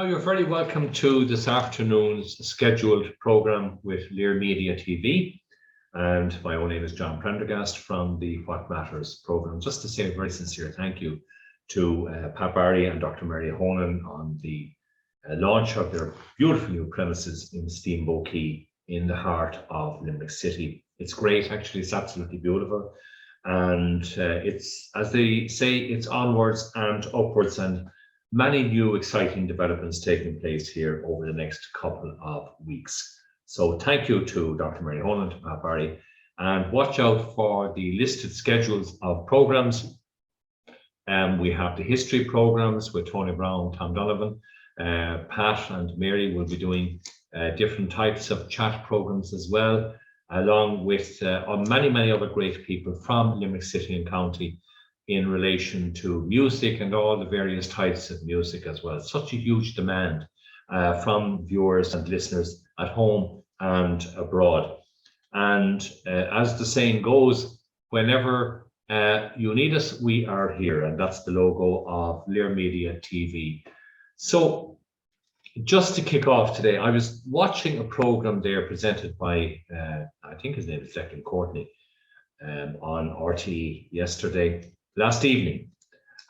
Now you're very welcome to this afternoon's scheduled programme with LiR Media TV. And my own name is John Prendergast from the What Matters programme. Just to say a very sincere thank you to Pat Barry and Dr. Mary Honan on the launch of their beautiful new premises in Steamboat Quay in the heart of Limerick City. It's great, actually, it's absolutely beautiful. And it's, as they say, it's onwards and upwards, and many new exciting developments taking place here over the next couple of weeks. So thank you to Dr. Mary Honan, to Pat Barry, and watch out for the listed schedules of programmes. We have the history programmes with Tony Brown, Tom Donovan. Pat and Mary will be doing different types of chat programmes as well, along with many other great people from Limerick City and County in relation to music and all the various types of music as well. Such a huge demand from viewers and listeners at home and abroad. And as the saying goes, whenever you need us, we are here. And that's the logo of LiR Media TV. So just to kick off today, I was watching a program there presented by, I think his name is Declan Courtney, on RTE last evening.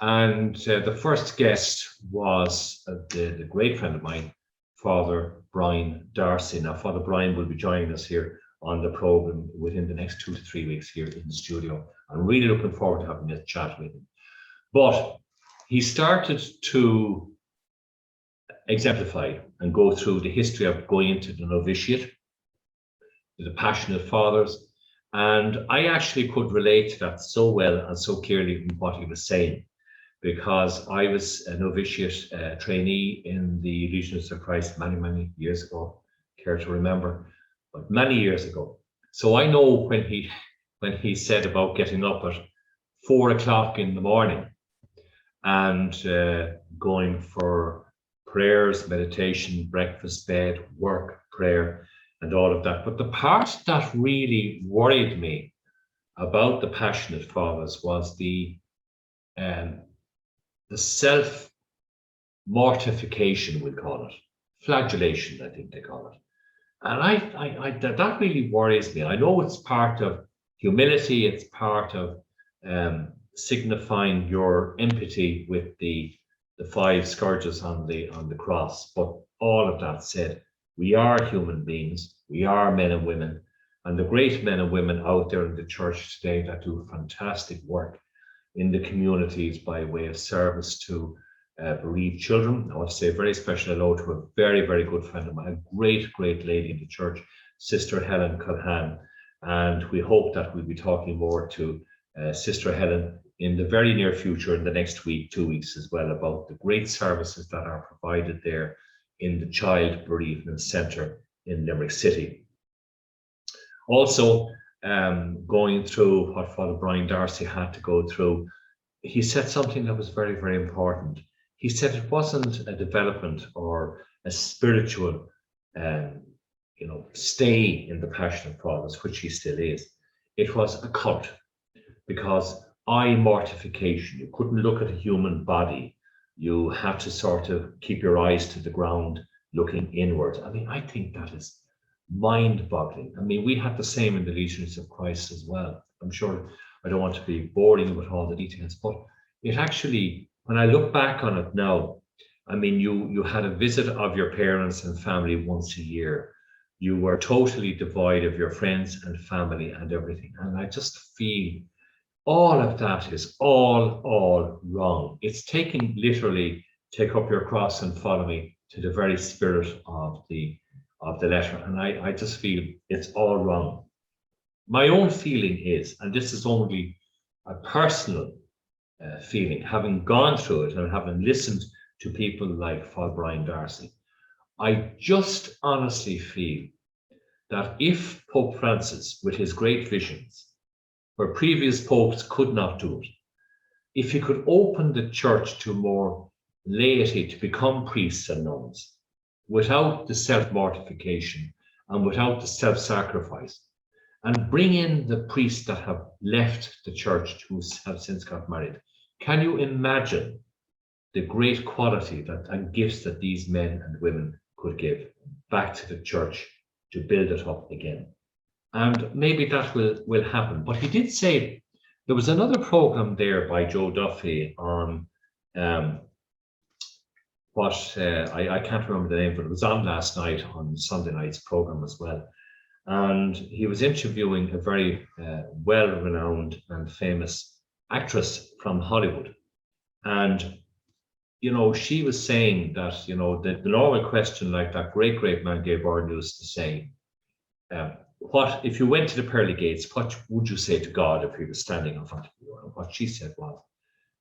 And the first guest was the great friend of mine, Father Brian Darcy. Now, Father Brian will be joining us here on the program within the next 2 to 3 weeks here in the studio. I'm really looking forward to having this chat with him. But he started to exemplify and go through the history of going into the novitiate, the Passionate Fathers. And I actually could relate to that so well and so clearly from what he was saying, because I was a novitiate trainee in the Legions of Christ many years ago, care to remember, but many years ago. So I know when he said about getting up at 4 o'clock in the morning and going for prayers, meditation, breakfast, bed, work, prayer, and all of that. But the part that really worried me about the Passionate Fathers was the self-mortification, we'll call it, flagellation, I think they call it. And that really worries me. I know it's part of humility, it's part of signifying your empathy with the 5 scourges on the cross. But all of that said, we are human beings, we are men and women, and the great men and women out there in the church today that do fantastic work in the communities by way of service to bereaved children. I want to say a very special hello to a very good friend of mine, a great lady in the church, Sister Helen Culhan. And we hope that we'll be talking more to Sister Helen in the very near future, in the next week, 2 weeks as well, about the great services that are provided there in the Child Bereavement Centre in Limerick City. Also, going through what Father Brian Darcy had to go through, he said something that was very important. He said it wasn't a development or a spiritual stay in the Passionate Fathers, which he still is. It was a cult, because eye mortification, you couldn't look at a human body. You had to sort of keep your eyes to the ground, looking inward. I mean, I think that is mind-boggling. I mean, we had the same in the Legions of Christ as well. I'm sure I don't want to be boring you with all the details, but it actually, when I look back on it now, I mean, you had a visit of your parents and family once a year. You were totally devoid of your friends and family and everything. And I just feel all of that is all wrong. It's taking literally, take up your cross and follow me, to the very spirit of the letter. And I just feel it's all wrong. My own feeling is, and this is only a personal feeling, having gone through it and having listened to people like Father Brian Darcy, I just honestly feel that if Pope Francis, with his great visions, where previous popes could not do it, if he could open the church to more laity to become priests and nuns without the self-mortification and without the self-sacrifice, and bring in the priests that have left the church who have since got married, can you imagine the great quality and gifts that these men and women could give back to the church to build it up again. And maybe that will happen. But he did say there was another program there by Joe Duffy on I can't remember the name, but it was on last night on Sunday night's program as well. And he was interviewing a very well-renowned and famous actress from Hollywood. And, you know, she was saying that, you know, the normal question, like that great man Gay Byrne used to say, what if you went to the pearly gates, what would you say to God if he was standing in front of you? And what she said was,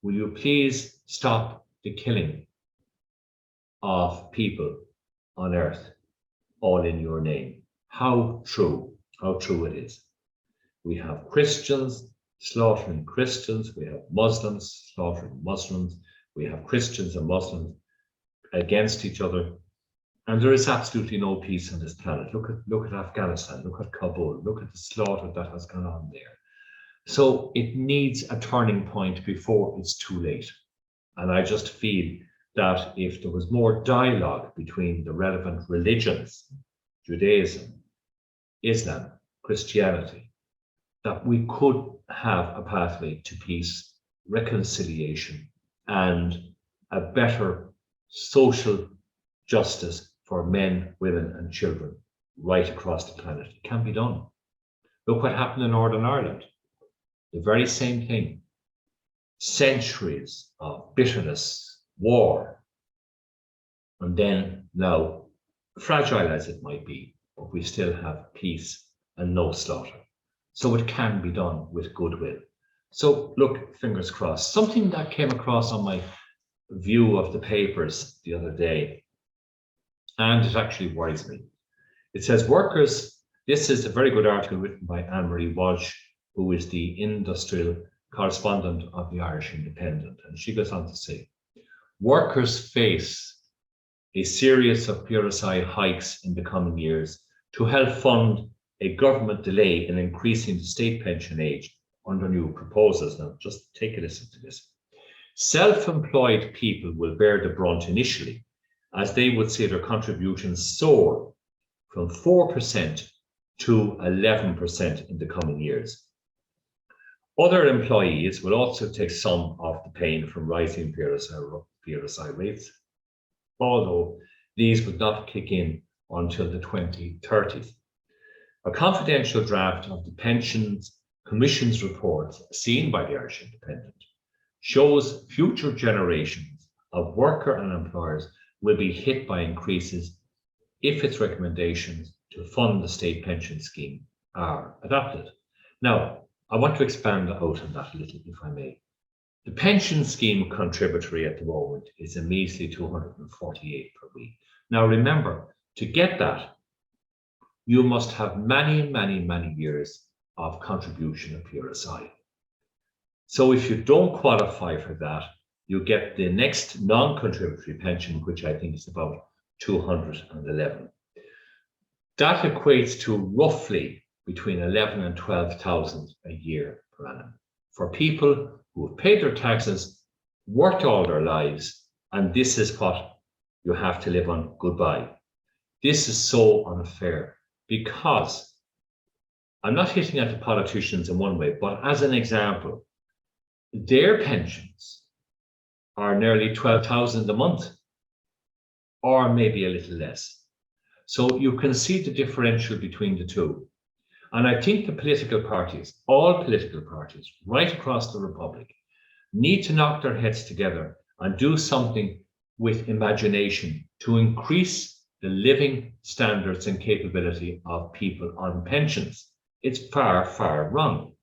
will you please stop the killing of people on earth, all in your name? How true it is. We have Christians slaughtering Christians, we have Muslims slaughtering Muslims, we have Christians and Muslims against each other. And there is absolutely no peace on this planet. Look at Afghanistan, look at Kabul, look at the slaughter that has gone on there. So it needs a turning point before it's too late. And I just feel that if there was more dialogue between the relevant religions, Judaism, Islam, Christianity, that we could have a pathway to peace, reconciliation, and a better social justice for men, women, and children right across the planet. It can be done. Look what happened in Northern Ireland. The very same thing. Centuries of bitterness, war, and then now, fragile as it might be, but we still have peace and no slaughter. So it can be done with goodwill. So look, fingers crossed. Something that came across on my view of the papers the other day, and it actually worries me. It says workers, this is a very good article written by Anne-Marie Walsh, who is the industrial correspondent of the Irish Independent. And she goes on to say, workers face a series of PRSI hikes in the coming years to help fund a government delay in increasing the state pension age under new proposals. Now, just take a listen to this. Self-employed people will bear the brunt initially, as they would see their contributions soar from 4% to 11% in the coming years. Other employees will also take some of the pain from rising PRSI rates, although these would not kick in until the 2030s. A confidential draft of the Pensions Commission's report, seen by the Irish Independent, shows future generations of worker and employers will be hit by increases if its recommendations to fund the state pension scheme are adopted. Now, I want to expand out on that a little, if I may. The pension scheme contributory at the moment is a measly $248 per week. Now, remember, to get that, you must have many, many, many years of contribution of PRSI. So if you don't qualify for that, you get the next non-contributory pension, which I think is about 211. That equates to roughly between 11 and 12,000 a year per annum for people who have paid their taxes, worked all their lives, and this is what you have to live on goodbye. This is so unfair because I'm not hitting at the politicians in one way, but as an example, their pensions are nearly 12,000 a month, or maybe a little less. So you can see the differential between the two. And I think the political parties, all political parties, right across the Republic, need to knock their heads together and do something with imagination to increase the living standards and capability of people on pensions. It's far, far wrong.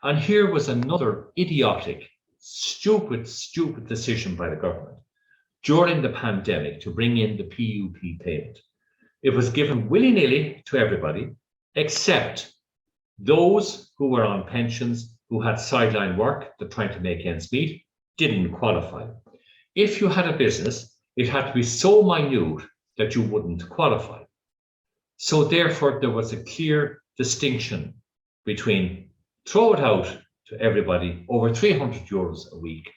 And here was another idiotic, stupid decision by the government during the pandemic to bring in the PUP payment. It was given willy-nilly to everybody, except those who were on pensions, who had sideline work, they're trying to make ends meet, didn't qualify. If you had a business, it had to be so minute that you wouldn't qualify. So therefore, there was a clear distinction between throw it out to everybody over €300 a week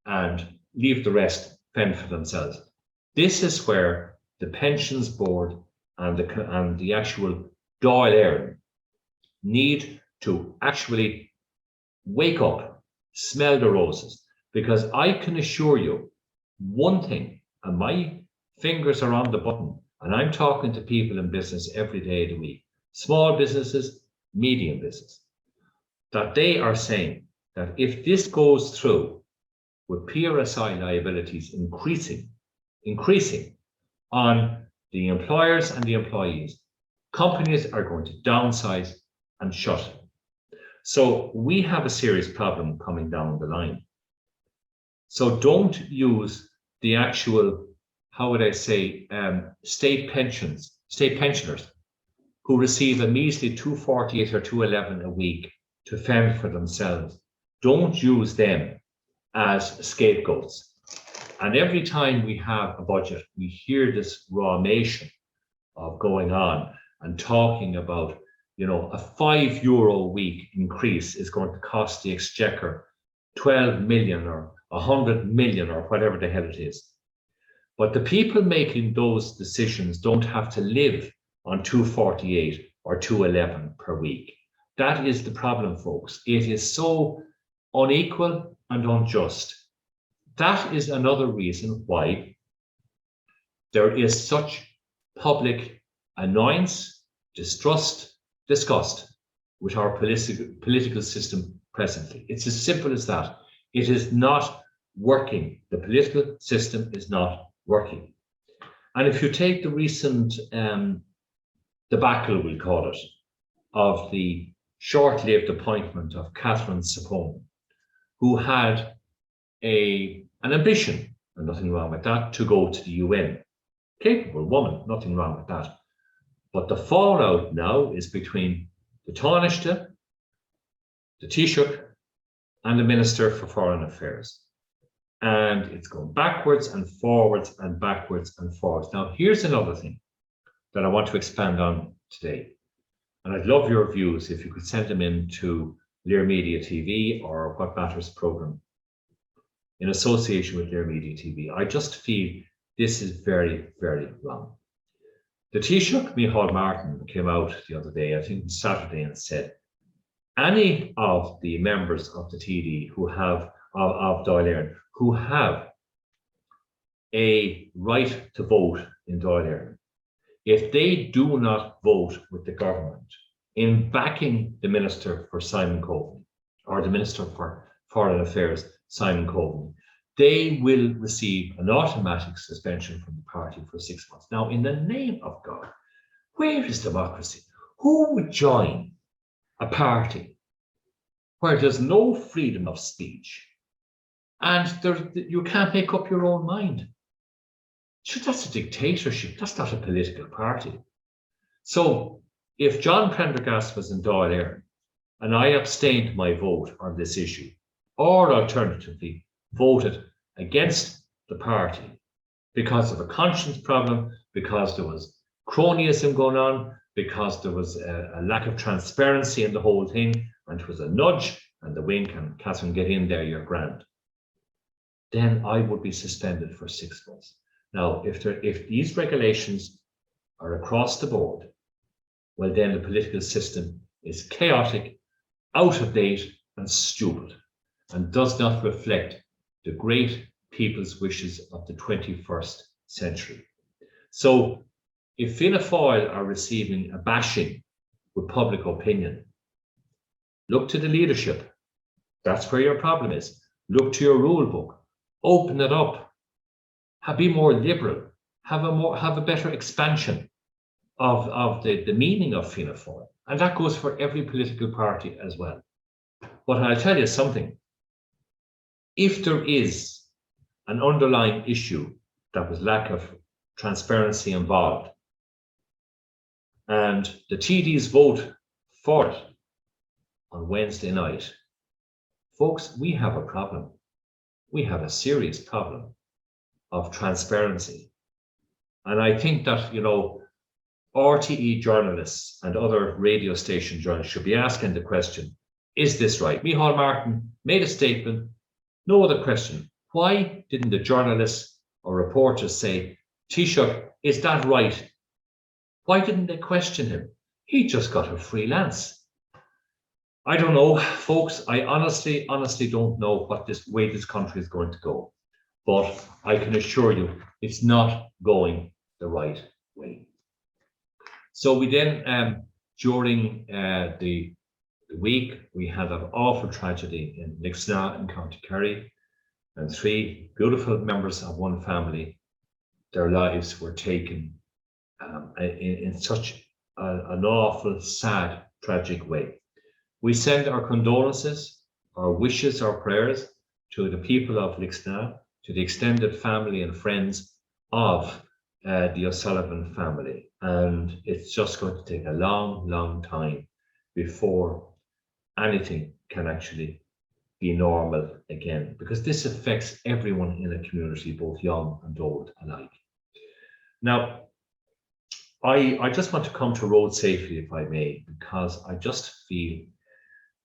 and leave the rest fend for themselves. This is where the pensions board and the actual LiR need to actually wake up, smell the roses, because I can assure you one thing, and my fingers are on the button, and I'm talking to people in business every day of the week, small businesses, medium business, that they are saying that if this goes through with PRSI liabilities increasing on the employers and the employees, companies are going to downsize and shut. So we have a serious problem coming down the line. So don't use the actual, how would I say, state pensioners who receive a measly $248 or $211 a week to fend for themselves. Don't use them as scapegoats. And every time we have a budget, we hear this ramation of going on and talking about, you know, a €5 a week increase is going to cost the exchequer 12 million or 100 million or whatever the hell it is. But the people making those decisions don't have to live on 248 or 211 per week. That is the problem, folks. It is so unequal and unjust. That is another reason why there is such public annoyance, distrust, disgust with our political system presently. It's as simple as that. It is not working. The political system is not working. And if you take the recent debacle, we'll call it, of the short-lived appointment of Catherine Sapone, who had an ambition, and nothing wrong with that, to go to the UN. Capable woman, nothing wrong with that. But the fallout now is between the Taoiseach, the Taoiseach, and the Minister for Foreign Affairs. And it's going backwards and forwards and backwards and forwards. Now, here's another thing that I want to expand on today. And I'd love your views if you could send them in to LiR Media TV or What Matters program in association with LiR Media TV. I just feel this is very, very wrong. The Taoiseach, Micheál Martin, came out the other day, I think it was Saturday, and said, any of the members of the TD who have, of LiR, who have a right to vote in LiR, if they do not vote with the government in backing the Minister for Simon Coveney, or the Minister for Foreign Affairs, Simon Coveney, they will receive an automatic suspension from the party for 6 months. Now, in the name of God, where is democracy? Who would join a party where there's no freedom of speech and you can't make up your own mind? Sure, that's a dictatorship. That's not a political party. So if John Prendergast was in LiR and I abstained my vote on this issue, or alternatively voted against the party because of a conscience problem, because there was cronyism going on, because there was a lack of transparency in the whole thing, and it was a nudge and the wink and Catherine, get in there, you're grand, then I would be suspended for 6 months. Now, if these regulations are across the board, well, then the political system is chaotic, out of date, and stupid, and does not reflect the great people's wishes of the 21st century. So, if Fianna Fáil are receiving a bashing with public opinion, look to the leadership. That's where your problem is. Look to your rule book. Open it up. Be more liberal. Have a better expansion of the meaning of Fianna Fáil. And that goes for every political party as well. But I'll tell you something. If there is an underlying issue that was lack of transparency involved, and the TDs vote for it on Wednesday night, folks, we have a problem. We have a serious problem of transparency. And I think that, you know, RTE journalists and other radio station journalists should be asking the question, is this right? Micheál Martin made a statement, no other question. Why didn't the journalists or reporters say, Taoiseach, is that right? Why didn't they question him? He just got a freelance. I don't know, folks. I honestly don't know what this country is going to go. But I can assure you, it's not going the right way. So we then, during the week, we had an awful tragedy in Lixnaw in County Kerry, and 3 beautiful members of one family, their lives were taken in such an awful, sad, tragic way. We send our condolences, our wishes, our prayers to the people of Lixnaw, to the extended family and friends of the O'Sullivan family. And it's just going to take a long, long time before anything can actually be normal again, because this affects everyone in a community, both young and old alike. Now, I just want to come to road safety, if I may, because I just feel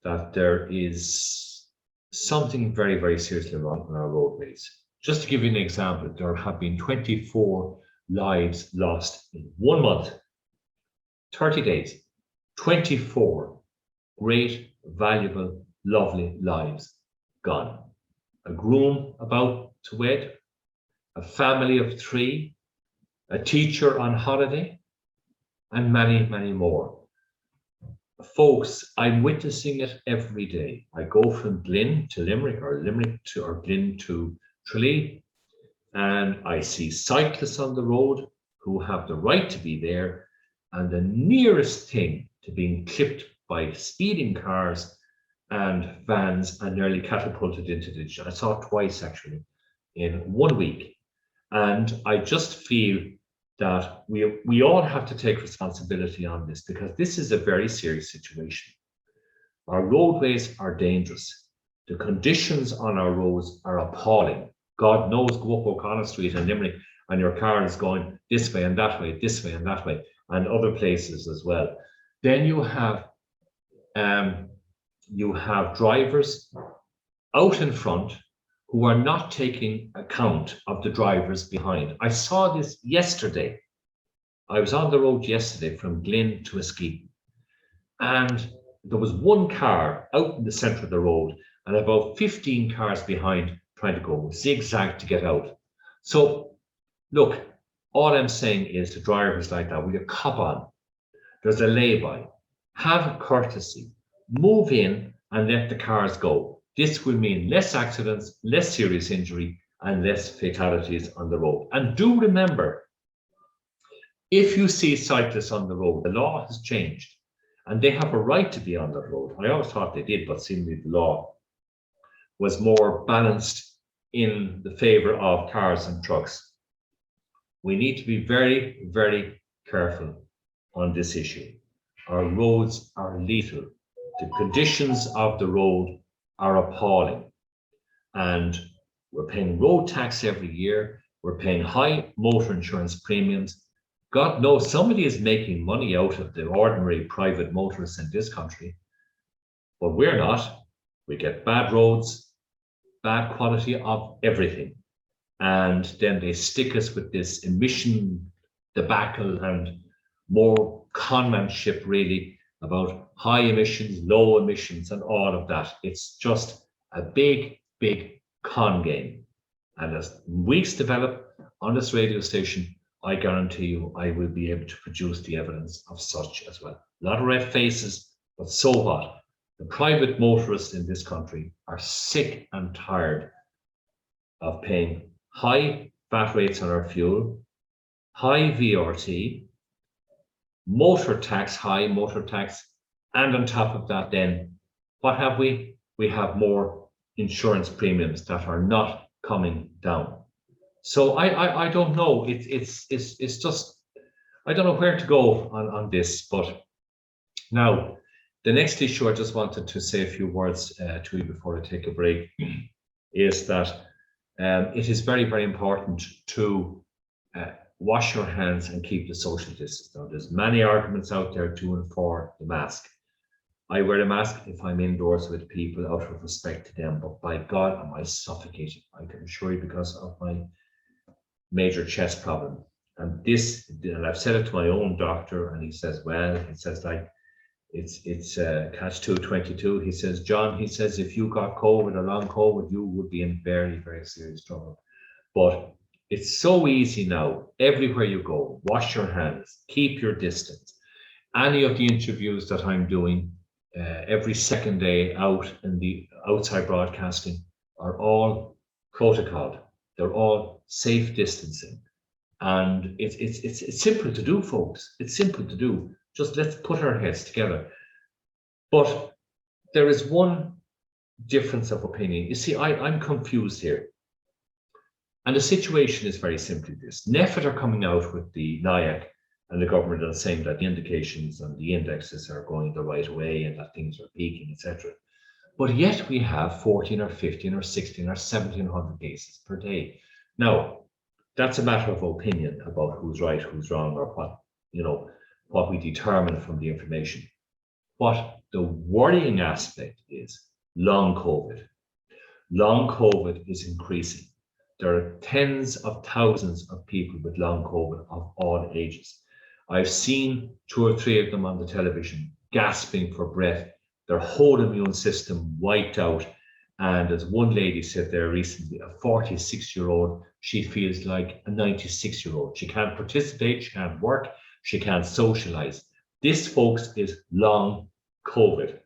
that there is something very, very seriously wrong on our roadways. Just to give you an example, there have been 24 lives lost in 1 month, 30 days, 24 great, valuable, lovely lives gone. A groom about to wed, a family of 3, a teacher on holiday, and many, many more. Folks, I'm witnessing it every day. I go from Glynn to Limerick, or Glynn to Tralee, and I see cyclists on the road who have the right to be there, and the nearest thing to being clipped by speeding cars and vans and nearly catapulted into the ditch. I saw it twice actually in 1 week. And I just feel that we all have to take responsibility on this, because this is a very serious situation. Our roadways are dangerous. The conditions on our roads are appalling. God knows, go up O'Connell Street in Limerick and your car is going this way and that way, this way and that way, and other places as well. Then you have drivers out in front who are not taking account of the drivers behind. I saw this yesterday. I was on the road yesterday from Glynn to Askeaton, and there was one car out in the centre of the road and about 15 cars behind trying to go zigzag to get out. So look, all I'm saying is to drivers like that, will you cop on? There's a lay-by. Have courtesy. Move in and let the cars go. This will mean less accidents, less serious injury, and less fatalities on the road. And do remember, if you see cyclists on the road, the law has changed and they have a right to be on the road. I always thought they did, but seemingly the law was more balanced in the favor of cars and trucks. We need to be very, very careful on this issue. Our roads are lethal. The conditions of the road are appalling. And we're paying road tax every year. We're paying high motor insurance premiums. God knows somebody is making money out of the ordinary private motorists in this country, but we're not. We get bad roads, bad quality of everything. And then they stick us with this emission debacle and more conmanship really about high emissions, low emissions, and all of that. It's just a big, big con game. And as weeks develop on this radio station, I guarantee you I will be able to produce the evidence of such as well. A lot of red faces, but so what? The private motorists in this country are sick and tired of paying high VAT rates on our fuel, high VRT, motor tax, high motor tax, and on top of that then, what have we? We have more insurance premiums that are not coming down. So I don't know. It's just, I don't know where to go on this. But now, the next issue I just wanted to say a few words to you before I take a break is that it is very, very important to wash your hands and keep the social distance. Now, there's many arguments out there to and for the mask. I wear a mask if I'm indoors with people out of respect to them, but by God, am I suffocating? I can assure you, because of my major chest problem. And I've said it to my own doctor, and he says, well, he says, like, it's catch-22. He says, John, he says, if you got COVID or long COVID, you would be in very, very serious trouble. But it's so easy now. Everywhere you go, wash your hands, keep your distance. Any of the interviews that I'm doing every second day out in the outside broadcasting are all protocoled. They're all safe distancing. And it's simple to do, folks. It's simple to do. Just let's put our heads together. But there is one difference of opinion. You see, I'm confused here. And the situation is very simply this. NPHET are coming out with the NIAC and the government are saying that the indications and the indexes are going the right way and that things are peaking, etc. But yet we have 14 or 15 or 16 or 1700 cases per day. Now, that's a matter of opinion about who's right, who's wrong, or what we determine from the information. What the worrying aspect is long COVID. Long COVID is increasing. There are tens of thousands of people with long COVID of all ages. I've seen 2 or 3 of them on the television gasping for breath, their whole immune system wiped out. And as one lady said there recently, a 46-year-old, she feels like a 96-year-old. She can't participate, she can't work, she can't socialize. This, folks, is long COVID,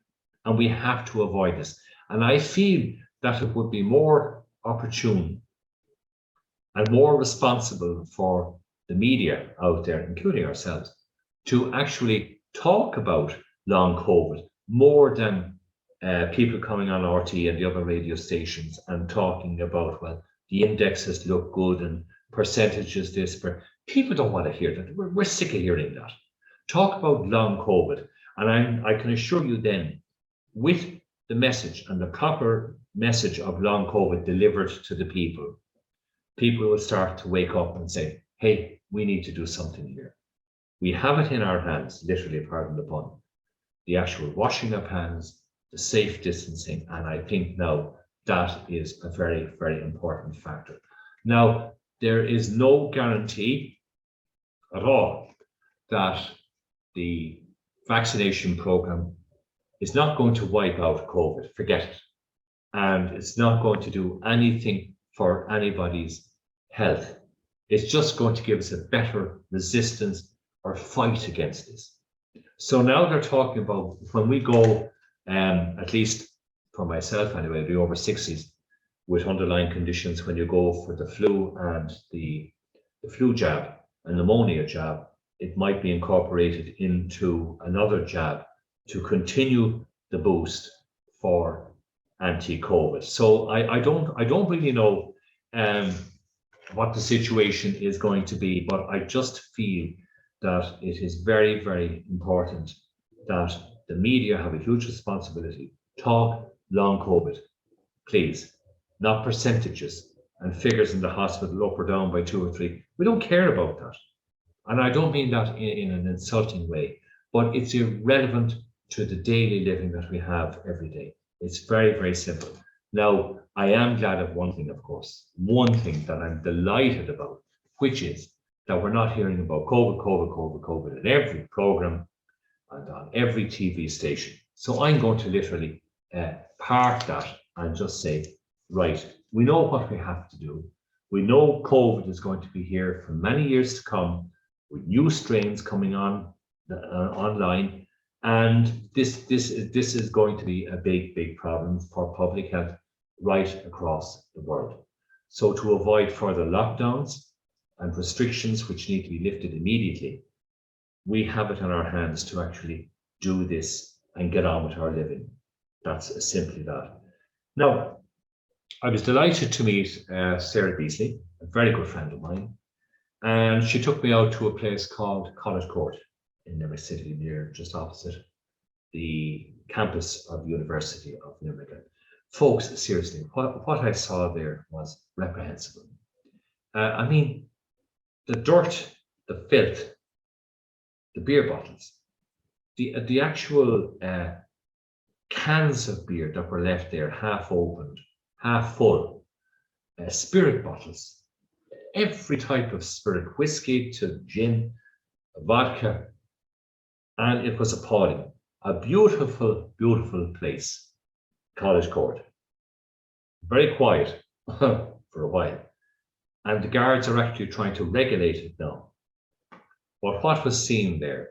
and we have to avoid this. And I feel that it would be more opportune and more responsible for the media out there, including ourselves, to actually talk about long COVID more than people coming on RT and the other radio stations and talking about, well, the indexes look good and percentages this. But people don't want to hear that. We're sick of hearing that. Talk about long COVID. And I can assure you then, with the message and the proper message of long COVID delivered to the people, people will start to wake up and say, hey, we need to do something here. We have it in our hands, literally, pardon the pun, the actual washing of hands, the safe distancing, and I think now that is a very, very important factor. Now, there is no guarantee at all that the vaccination program is not going to wipe out COVID, forget it. And it's not going to do anything for anybody's health. It's just going to give us a better resistance or fight against this. So now they're talking about when we go, at least for myself anyway, the over 60s with underlying conditions, when you go for the flu and the flu jab and pneumonia jab, it might be incorporated into another jab to continue the boost for anti-COVID. So I don't really know what the situation is going to be, but I just feel that it is very, very important that the media have a huge responsibility. Talk long COVID, please, not percentages and figures in the hospital up or down by 2 or 3. We don't care about that. And I don't mean that in an insulting way, but it's irrelevant to the daily living that we have every day. It's very, very simple. Now, I am glad of one thing, of course, one thing that I'm delighted about, which is that we're not hearing about COVID in every program and on every TV station. So I'm going to literally park that and just say, right, we know what we have to do. We know COVID is going to be here for many years to come, with new strains coming on online, and this is going to be a big, big problem for public health right across the world. So to avoid further lockdowns and restrictions which need to be lifted immediately, we have it in our hands to actually do this and get on with our living. That's simply that. Now, I was delighted to meet Sarah Beasley, a very good friend of mine, and she took me out to a place called College Court in Limerick City, near just opposite the campus of the University of Limerick. Folks, seriously, what I saw there was reprehensible. I mean, the dirt, the filth, the beer bottles, the actual cans of beer that were left there, half opened, half full, spirit bottles. every type of spirit, whiskey to gin, vodka, and it was appalling. A beautiful, beautiful place, College Court. Very quiet for a while. And the guards are actually trying to regulate it now. But what was seen there,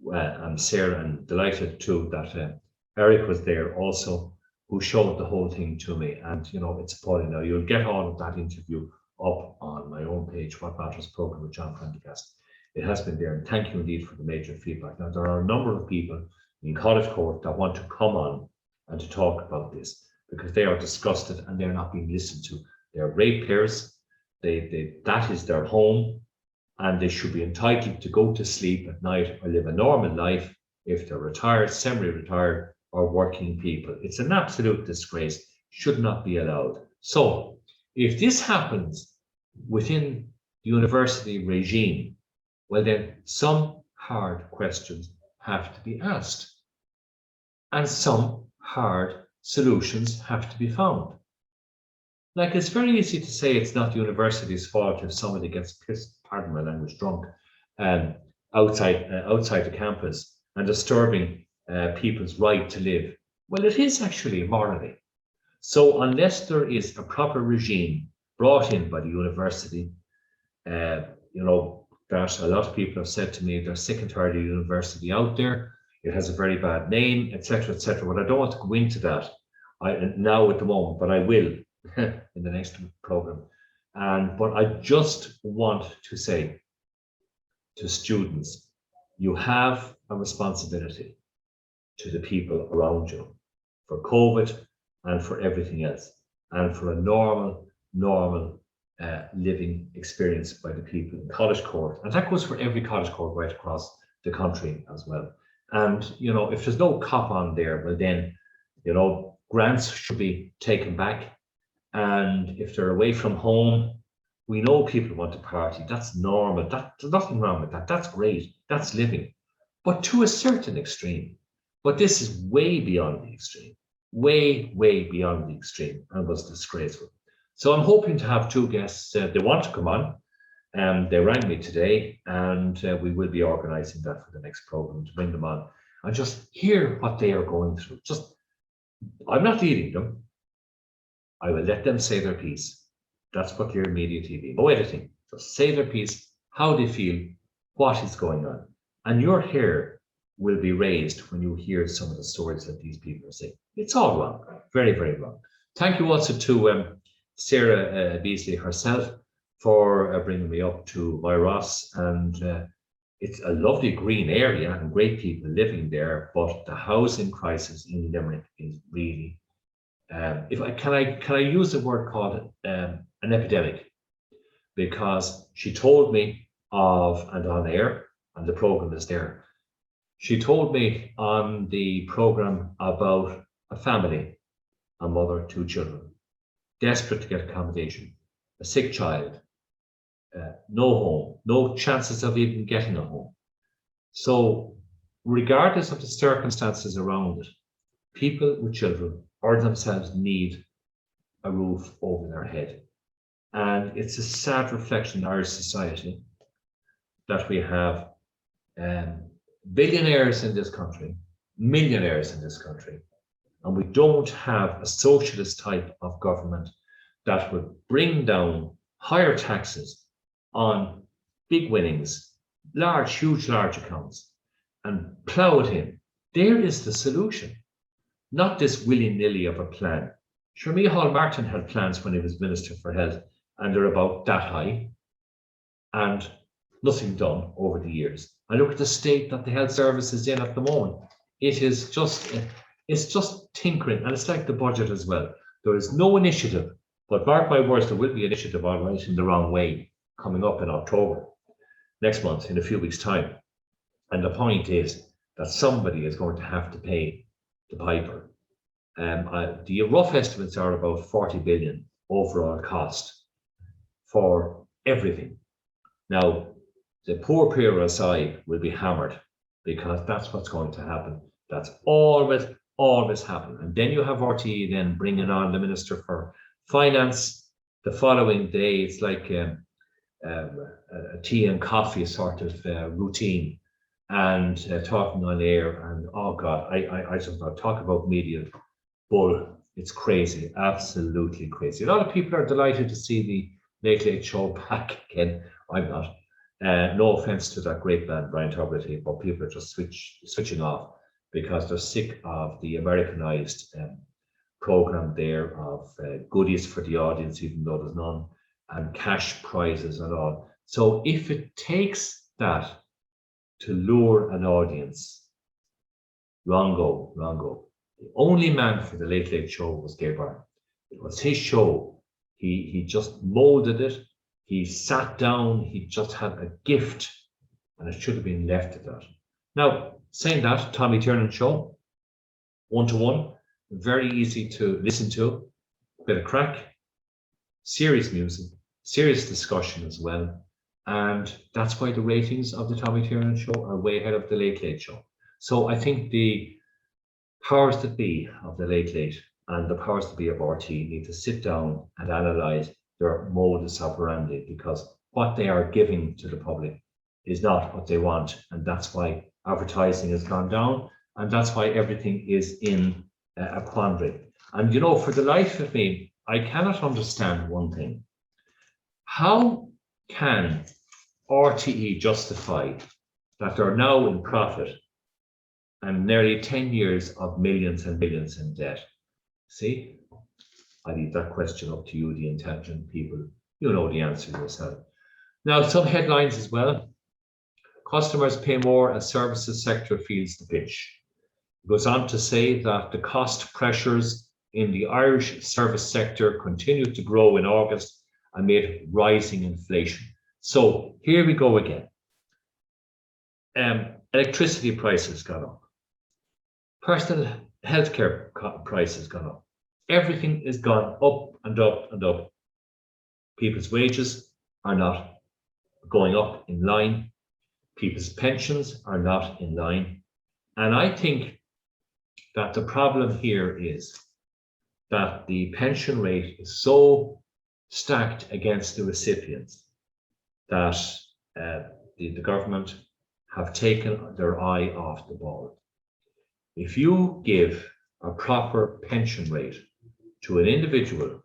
and Sarah, and delighted too that Eric was there also, who showed the whole thing to me. And, you know, it's appalling now. You'll get all of that interview up on my own page, What Matters program with John Prendergast. It has been there, and thank you indeed for the major feedback. Now, there are a number of people in College Court that want to come on and to talk about this because they are disgusted and they're not being listened to. They're ratepayers. That is their home, and they should be entitled to go to sleep at night or live a normal life if they're retired, semi-retired, or working people. It's an absolute disgrace, should not be allowed. So if this happens within the university regime, well then some hard questions have to be asked and some hard solutions have to be found. Like, it's very easy to say it's not the university's fault if somebody gets pissed, pardon my language, drunk outside the campus and disturbing people's right to live. Well, it is actually morally. So unless there is a proper regime brought in by the university, you know, that a lot of people have said to me they're sick and tired of the university out there. It has a very bad name, etc., etc. But I don't want to go into that now at the moment, but I will in the next program. But I just want to say to students, you have a responsibility to the people around you for COVID and for everything else, and for a normal living experience by the people in College Court. And that goes for every College Court right across the country as well. And, you know, if there's no cop on there, well then, you know, grants should be taken back. And if they're away from home, we know people want to party. That's normal. There's nothing wrong with that. That's great. That's living. But to a certain extreme. But this is way beyond the extreme. Way beyond the extreme, and was disgraceful. So I'm hoping to have two guests. They want to come on. They rang me today, and we will be organising that for the next program to bring them on and just hear what they are going through. I'm not leading them. I will let them say their piece. That's what LiR Media TV, no editing. Just say their piece, how they feel, what is going on. And your hair will be raised when you hear some of the stories that these people are saying. It's all wrong, very wrong. Thank you also to Sarah Beasley herself for bringing me up to Ross. And it's a lovely green area and great people living there, but the housing crisis in Limerick is really, can I use the word called an epidemic? Because she told me of, and on air, and the program is there, she told me on the program about a family, a mother, two children, desperate to get accommodation, a sick child, no home, no chances of even getting a home. So regardless of the circumstances around it, people with children or themselves need a roof over their head. And it's a sad reflection in Irish society that we have billionaires in this country, millionaires in this country, and we don't have a socialist type of government that would bring down higher taxes on big winnings, huge accounts, and plough it in. There is the solution, not this willy-nilly of a plan. Sure, Micheál Martin had plans when he was Minister for Health, and they're about that high, and nothing done over the years. I look at the state that the health service is in at the moment. It's just tinkering, and it's like the budget as well. There is no initiative, but mark my words, there will be initiative, all right, in the wrong way, coming up in October, next month, in a few weeks' time. And the point is that somebody is going to have to pay the piper. The rough estimates are about 40 billion overall cost for everything. Now, the poor PRSI will be hammered because that's what's going to happen. That's always happen. And then you have RTE then bringing on the Minister for Finance the following day. It's like a tea and coffee sort of routine, and talking on air. And oh God, I just not talk about media bull. It's crazy, absolutely crazy. A lot of people are delighted to see the Late Late Show back again. I'm not. No offense to that great man, Brian Tubridy, but people are just switching off because they're sick of the Americanized program there of goodies for the audience, even though there's none, and cash prizes and all. So if it takes that to lure an audience, wrong go. The only man for the Late Late Show was Gay Byrne. It was his show. He just molded it. He sat down. He just had a gift, and it should have been left at that. Now, saying that, Tommy Tiernan Show, 1-to-1, very easy to listen to, a bit of crack, serious music, serious discussion as well. And that's why the ratings of the Tommy Tiernan Show are way ahead of the Late Late Show. So I think the powers that be of the Late Late and the powers that be of RT need to sit down and analyse their modus operandi, because what they are giving to the public is not what they want. And that's why advertising has gone down. And that's why everything is in a quandary. And you know, for the life of me, I cannot understand one thing. How can RTE justify that they're now in profit and nearly 10 years of millions and millions in debt? See, I leave that question up to you, the intelligent people. You know the answer yourself. Now, some headlines as well. Customers pay more as services sector feels the pinch. It goes on to say that the cost pressures in the Irish service sector continued to grow in August amid rising inflation. So here we go again. Electricity prices gone up. Personal healthcare prices gone up. Everything is gone up and up and up. People's wages are not going up in line. People's pensions are not in line. And I think that the problem here is that the pension rate is so stacked against the recipients that the government have taken their eye off the ball. If you give a proper pension rate to an individual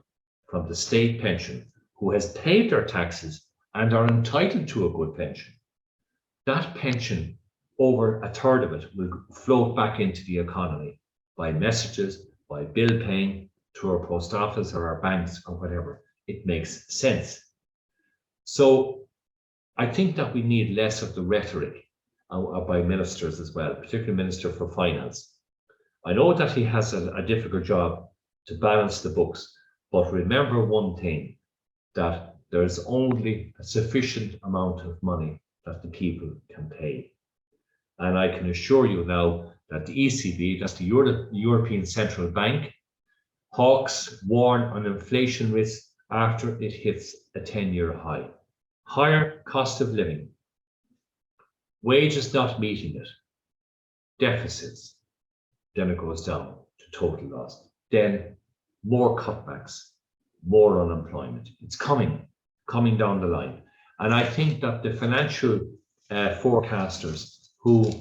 from the state pension who has paid their taxes and are entitled to a good pension, that pension, over a third of it, will float back into the economy by messages, by bill paying to our post office or our banks or whatever. It makes sense. So I think that we need less of the rhetoric by ministers as well, particularly Minister for Finance. I know that he has a difficult job to balance the books, but remember one thing, that there's only a sufficient amount of money that the people can pay. And I can assure you now that the ECB, that's the European Central Bank, hawks warn on inflation risk after it hits a 10-year high. Higher cost of living, wages not meeting it, deficits, then it goes down to total loss. Then more cutbacks, more unemployment. It's coming down the line. And I think that the financial forecasters who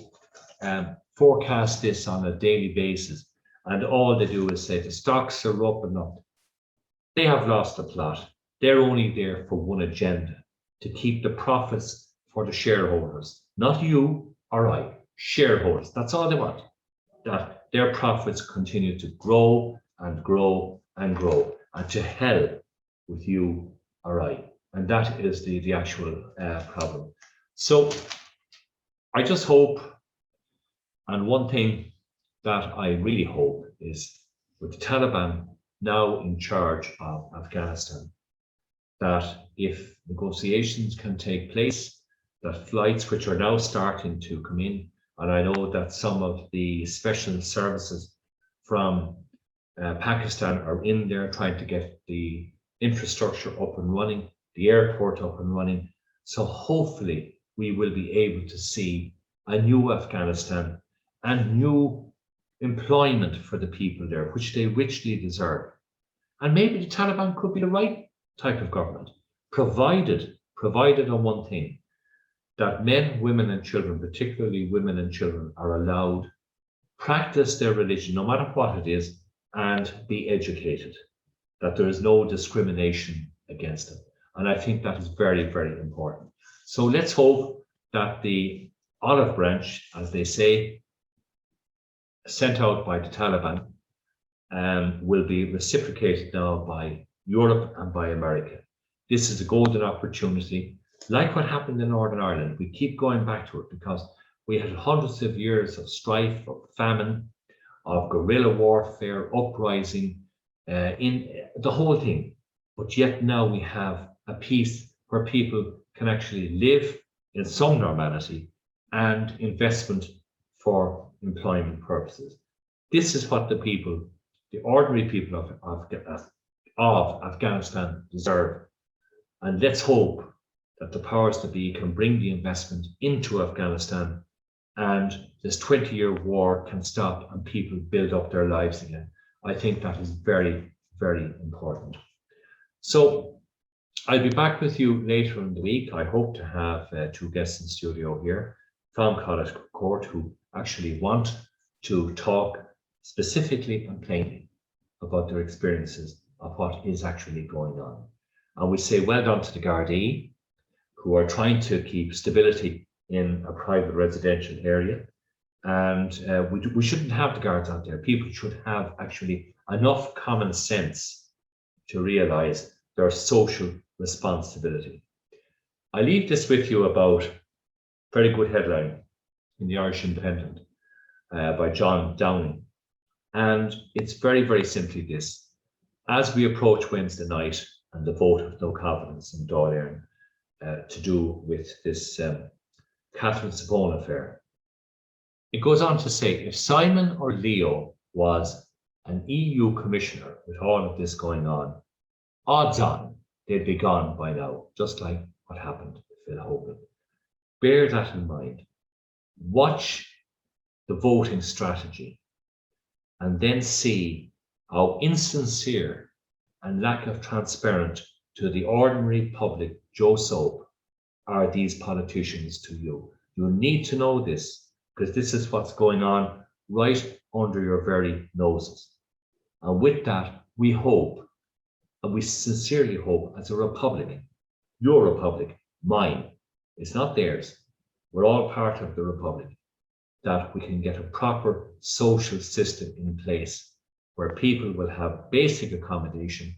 forecast this on a daily basis, and all they do is say the stocks are up and up, they have lost the plot. They're only there for one agenda, to keep the profits for the shareholders, not you or I, shareholders. That's all they want, that their profits continue to grow and grow and grow, and to hell with you or I. And that is the actual problem. So I just hope, and one thing that I really hope is, with the Taliban now in charge of Afghanistan, that if negotiations can take place, that flights which are now starting to come in, and I know that some of the special services from Pakistan are in there trying to get the infrastructure up and running, the airport up and running. So hopefully we will be able to see a new Afghanistan and new employment for the people there, which they richly deserve. And maybe the Taliban could be the right type of government, provided provided on one thing, that men, women and children, particularly women and children, are allowed practice their religion, no matter what it is, and be educated, that there is no discrimination against them. And I think that is very, very important. So let's hope that the olive branch, as they say, sent out by the Taliban, will be reciprocated now by Europe and by America. This is a golden opportunity, like what happened in Northern Ireland. We keep going back to it because we had hundreds of years of strife, of famine, of guerrilla warfare, uprising, in the whole thing. But yet now we have a peace where people can actually live in some normality and investment for employment purposes. This is what the people, the ordinary people of Afghanistan deserve. And let's hope that the powers that be can bring the investment into Afghanistan and this 20-year war can stop and people build up their lives again. I think that is very, very important. So I'll be back with you later in the week. I hope to have two guests in studio here from College Court who actually want to talk specifically and plainly about their experiences of what is actually going on. And we say well done to the Gardaí, who are trying to keep stability in a private residential area. And we shouldn't have the guards out there. People should have actually enough common sense to realize their social responsibility. I leave this with you about a very good headline in the Irish Independent by John Downing. And it's very, very simply this. As we approach Wednesday night and the vote of no confidence in Dáil Éireann to do with this Catherine Savone affair, it goes on to say, if Simon or Leo was an EU commissioner with all of this going on, odds on they'd be gone by now, just like what happened to Phil Hogan. Bear that in mind. Watch the voting strategy and then see how insincere and lack of transparent to the ordinary public, Joe Soap, are these politicians to you. You need to know this because this is what's going on right under your very noses. And with that, we hope, and we sincerely hope as a republic, your republic, mine, it's not theirs, we're all part of the republic, that we can get a proper social system in place where people will have basic accommodation,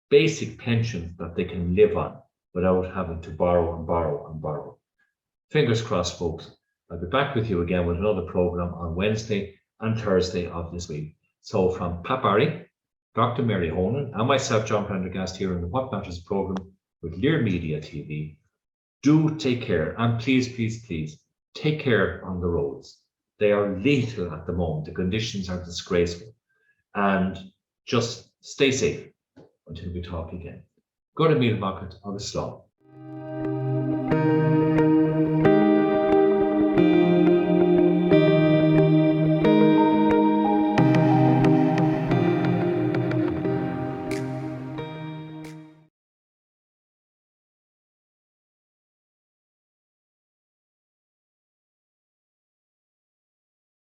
basic pensions that they can live on without having to borrow and borrow and borrow. Fingers crossed, folks. I'll be back with you again with another program on Wednesday and Thursday of this week. So from Pat Barry, Dr. Mary Honan, and myself, John Prendergast, here in the What Matters program with LiR Media TV, do take care, and please, please, please, take care on the roads. They are lethal at the moment. The conditions are disgraceful. And just stay safe until we talk again. Go to Míle Magat agus Slán.